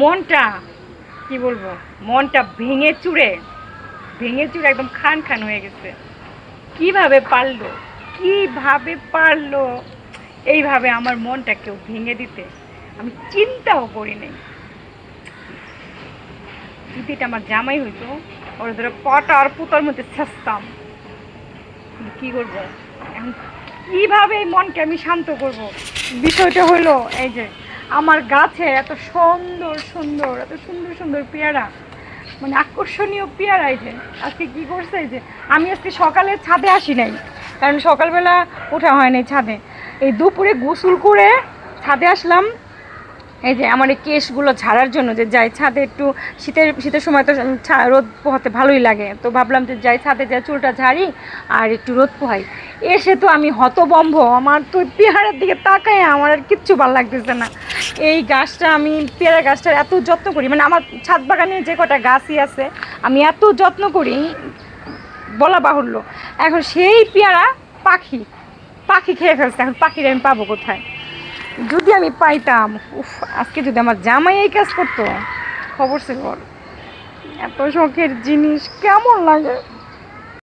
মনটা কি বলবো, মনটা ভেঙে চুরে একদম খান খান হয়ে গেছে। কিভাবে পারলো, কিভাবে পারলো এইভাবে আমার মনটা কেউ ভেঙে দিতে, আমি চিন্তাও করি নাই। যদি এটা আমার জামাই হইতো, ওরা ধরে কটা আর পুতার মধ্যে ছেঁচতাম। কি করবো এখন, কিভাবে এই মনকে আমি শান্ত করব? বিষয়টা হলো এই যে আমার গাছে এত সুন্দর সুন্দর এত সুন্দর সুন্দর পেয়ারা, মানে আকর্ষণীয় পেয়ারা। এই যে আজকে কি করছে, এই যে আমি আজকে সকালে ছাদে আসি নাই, কারণ সকালবেলা ওঠা হয় নাই ছাদে। এই দুপুরে গোসল করে ছাদে আসলাম, এই যে আমার এই কেশগুলো ঝাড়ার জন্য, যে যাই ছাদে একটু শীতের সময় তো রোদ পোহাতে ভালোই লাগে, তো ভাবলাম যে যাই ছাদে যাই চুলটা ঝাড়ি আর একটু রোদ পোহাই। এসে তো আমি হতবম্ব, আমার তো পেয়ারার দিকে তাকাই আমার আর কিচ্ছু ভালো লাগতেছে না। এই গাছটা আমি পেয়ারা গাছটার এত যত্ন করি, মানে আমার ছাদ বাগানে যে কটা গাছই আছে আমি এত যত্ন করি বলা বাহুল্য। এখন সেই পেয়ারা পাখি পাখি খেয়ে ফেলছে, এখন পাখির আমি পাবো কোথায়? যদি আমি পাইতাম, উফ, আজকে যদি আমার জামাই এই কাজ করতো, খবর ছিল। এত শখের জিনিস কেমন লাগে।